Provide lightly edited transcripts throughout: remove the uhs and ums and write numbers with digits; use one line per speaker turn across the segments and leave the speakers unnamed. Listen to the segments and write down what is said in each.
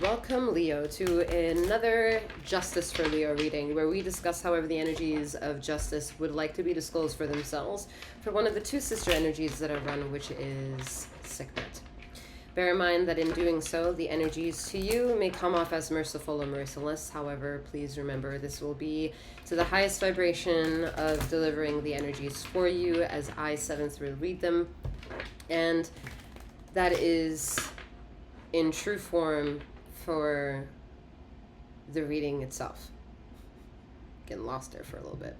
Welcome, Leo, to another Justice for Leo reading, where we discuss however the energies of justice would like to be disclosed for themselves for one of the two sister energies that are run, which is Sekhmet. Bear in mind that in doing so, the energies to you may come off as merciful or merciless. However, please remember this will be to the highest vibration of delivering the energies for you as I, Seventh, will read them. And that is in true form for the reading itself. Getting lost there for a little bit.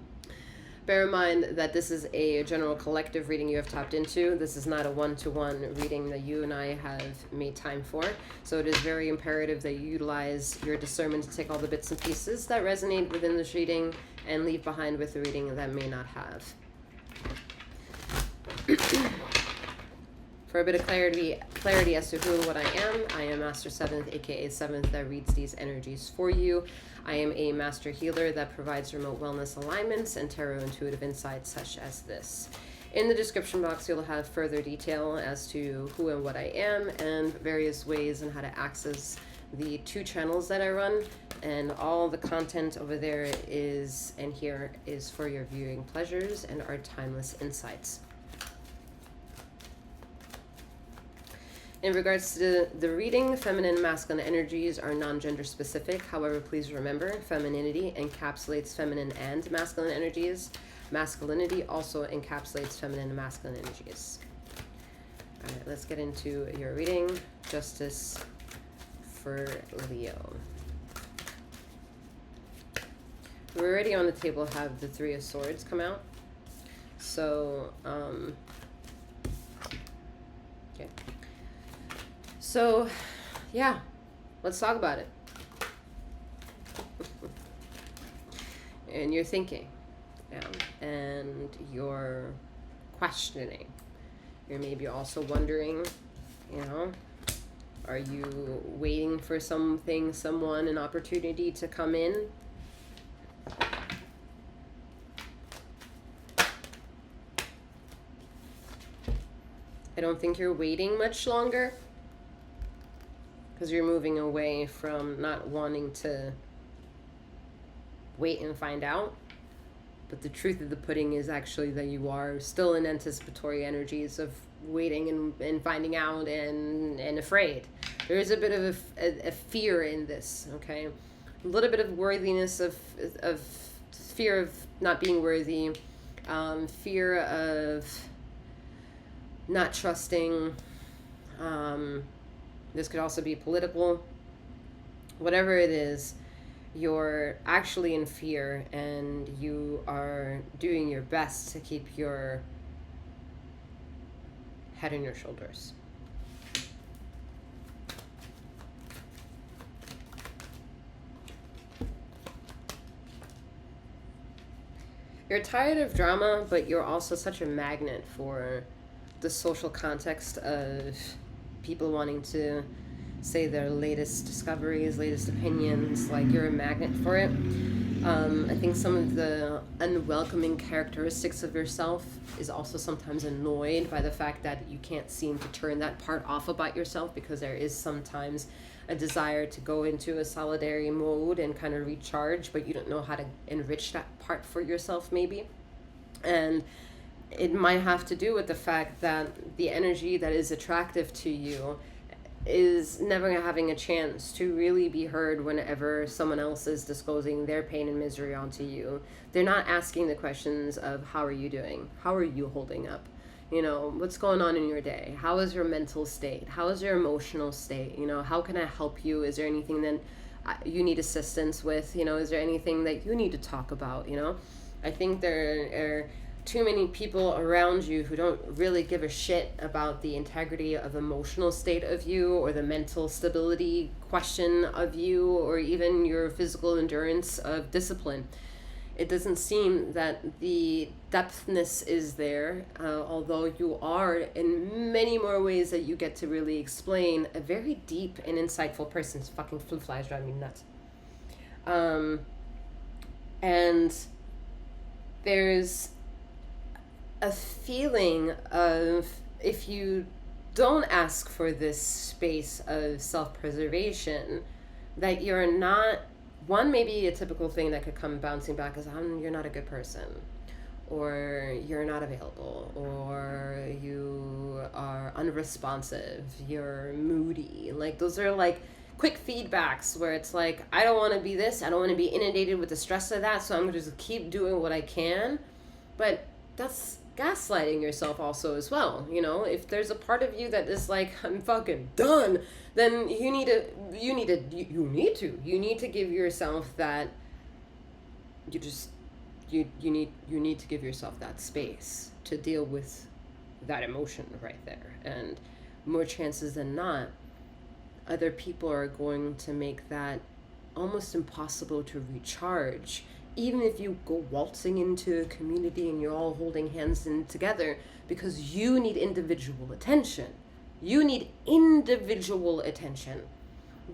Bear in mind that this is a general collective reading you have tapped into. This is not a one-to-one reading that you and I have made time for. So it is very imperative that you utilize your discernment to take all the bits and pieces that resonate within this reading and leave behind with the reading that may not have. For a bit of clarity as to who and what I am Master Seventh, aka Seventh, that reads these energies for you. I am a master healer that provides remote wellness alignments and tarot intuitive insights such as this. In the description box, you'll have further detail as to who and what I am and various ways and how to access the two channels that I run. And all the content over there is, and here is for your viewing pleasures and our timeless insights. In regards to the reading, feminine and masculine energies are non-gender specific. However, please remember, femininity encapsulates feminine and masculine energies. Masculinity also encapsulates feminine and masculine energies. All right, let's get into your reading. Justice for Leo. We already on the table have the Three of Swords come out. So, okay. So, yeah, let's talk about it. And you're thinking, and you're questioning. You're maybe also wondering, are you waiting for something, someone, an opportunity to come in? I don't think you're waiting much longer, because you're moving away from not wanting to wait and find out. But the truth of the pudding is actually that you are still in anticipatory energies of waiting and finding out and afraid. There is a bit of a fear in this, okay? A little bit of worthiness of fear of not being worthy, fear of not trusting, this could also be political. Whatever it is, you're actually in fear and you are doing your best to keep your head on your shoulders. You're tired of drama, but you're also such a magnet for the social context of people wanting to say their latest discoveries, latest opinions, like you're a magnet for it. I think some of the unwelcoming characteristics of yourself is also sometimes annoyed by the fact that you can't seem to turn that part off about yourself, because there is sometimes a desire to go into a solitary mode and kind of recharge, but you don't know how to enrich that part for yourself maybe. And it might have to do with the fact that the energy that is attractive to you is never having a chance to really be heard whenever someone else is disclosing their pain and misery onto you. They're not asking the questions of how are you doing? How are you holding up? What's going on in your day? How is your mental state? How is your emotional state? How can I help you? Is there anything that you need assistance with? Is there anything that you need to talk about? I think there are too many people around you who don't really give a shit about the integrity of emotional state of you, or the mental stability question of you, or even your physical endurance of discipline. It doesn't seem that the depthness is there, although you are, in many more ways that you get to really explain, a very deep and insightful person. Fucking fruit flies drive me nuts. And there's a feeling of, if you don't ask for this space of self-preservation that you're not, one, maybe a typical thing that could come bouncing back is, you're not a good person, or you're not available, or you are unresponsive, you're moody. Like, those are like quick feedbacks where it's like, I don't want to be this, I don't want to be inundated with the stress of that, so I'm going to just keep doing what I can. But that's gaslighting yourself also as well. You know, if there's a part of you that is like, I'm fucking done, then you need to give yourself that, you need to give yourself that space to deal with that emotion right there. And more chances than not, other people are going to make that almost impossible to recharge. Even if you go waltzing into a community and you're all holding hands in together, because you need individual attention. You need individual attention.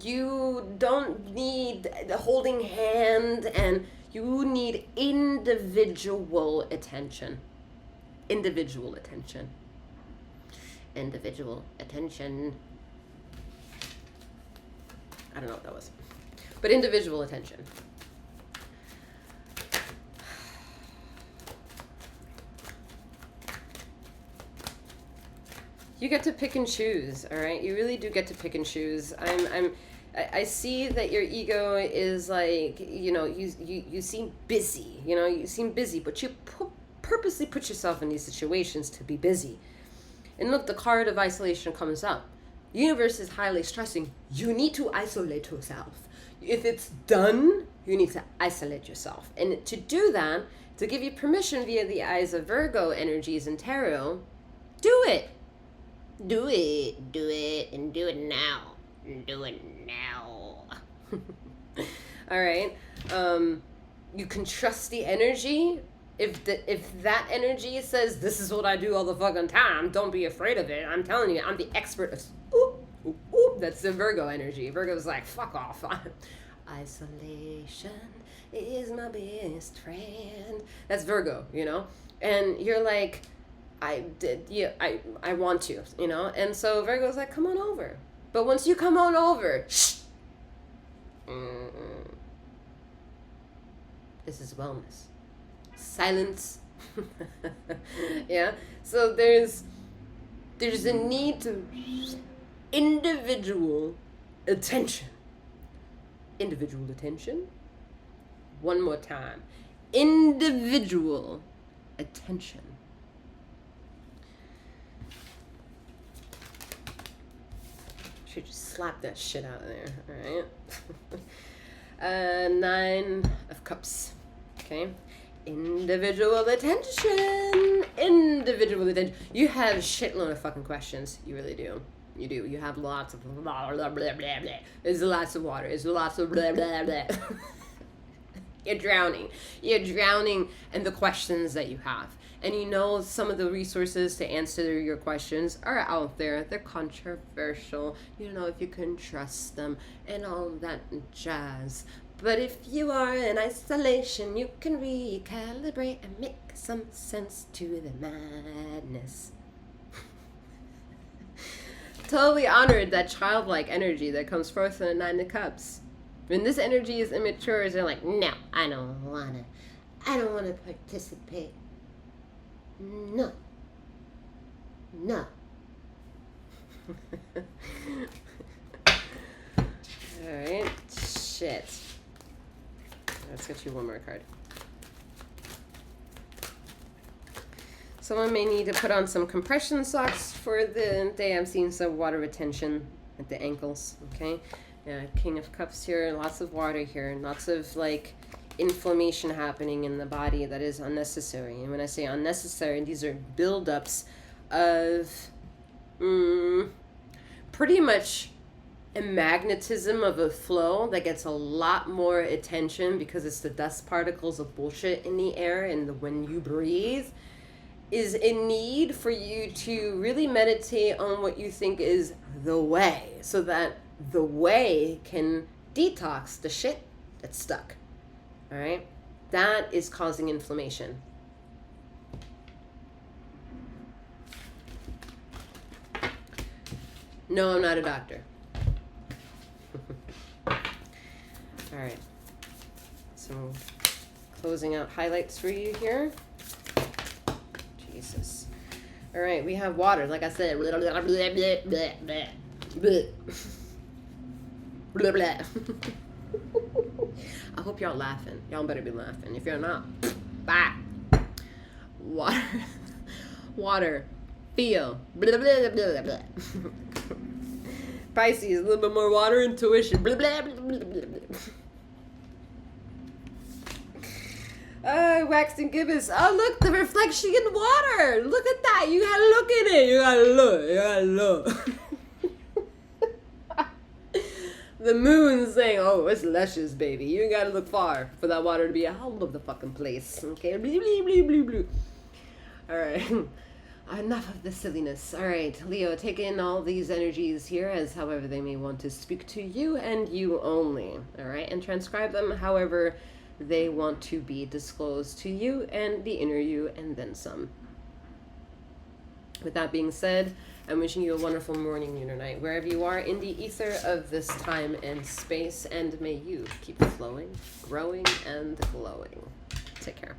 You don't need the holding hand, and you need individual attention. Individual attention. Individual attention. I don't know what that was. But individual attention. You get to pick and choose, all right? You really do get to pick and choose. I see that your ego is like, you know, you seem busy, but you purposely put yourself in these situations to be busy. And look, the card of isolation comes up. The universe is highly stressing. You need to isolate yourself. If it's done, you need to isolate yourself. And to do that, to give you permission via the eyes of Virgo energies and tarot, do it. Do it, and do it now. Do it now. All right. You can trust the energy. If that energy says, this is what I do all the fucking time, don't be afraid of it. I'm telling you, I'm the expert of, that's the Virgo energy. Virgo's like, fuck off. Isolation is my best friend. That's Virgo, you know? And you're like, I want to, you know? And so Virgo's like, come on over. But once you come on over, shh. This is wellness. Silence. Yeah? So there's a need to individual attention. Individual attention. One more time. Individual attention. Should just slap that shit out of there, alright? 9 of Cups, okay? Individual attention. Individual attention. You have a shitload of fucking questions. You really do. You do. You have lots of blah, blah, blah, blah, blah. There's lots of water. There's lots of blah, blah, blah. You're drowning. You're drowning in the questions that you have. And you know some of the resources to answer your questions are out there. They're controversial. You don't know if you can trust them and all that jazz. But if you are in isolation, you can recalibrate and make some sense to the madness. Totally honored that childlike energy that comes forth in the 9 of Cups. When this energy is immature, they're like, no, I don't wanna participate. No. Alright, shit. Let's get you one more card. Someone may need to put on some compression socks for the day. I'm seeing some water retention at the ankles, okay? Yeah, King of Cups here, lots of water here, lots of like inflammation happening in the body that is unnecessary. And when I say unnecessary, these are buildups of pretty much a magnetism of a flow that gets a lot more attention because it's the dust particles of bullshit in the air, and when you breathe is in need for you to really meditate on what you think is the way, so that the way can detox the shit that's stuck. All right? That is causing inflammation. No, I'm not a doctor. All right. Some closing out highlights for you here. Jesus. All right, we have water. Like I said, blah, blah, blah, blah, blah, blah, blah, blah. I hope y'all laughing. Y'all better be laughing. If you're not, bye. Water. Water. Feel. Blah, blah, blah, blah, blah. Pisces, a little bit more water, intuition. Blah, blah, blah, blah, blah, blah. Waxing gibbous. Oh, look, the reflection in water. Look at that. You gotta look at it. You gotta look. You gotta look. The moon's saying, oh, it's luscious, baby. You ain't gotta look far for that water to be all over the fucking place. Okay? Blue, blue, blue, blue, blue. All right. Enough of the silliness. All right, Leo, take in all these energies here as however they may want to speak to you and you only. All right? And transcribe them however they want to be disclosed to you and the inner you and then some. With that being said, I'm wishing you a wonderful morning, noon, or night, wherever you are in the ether of this time and space, and may you keep flowing, growing, and glowing. Take care.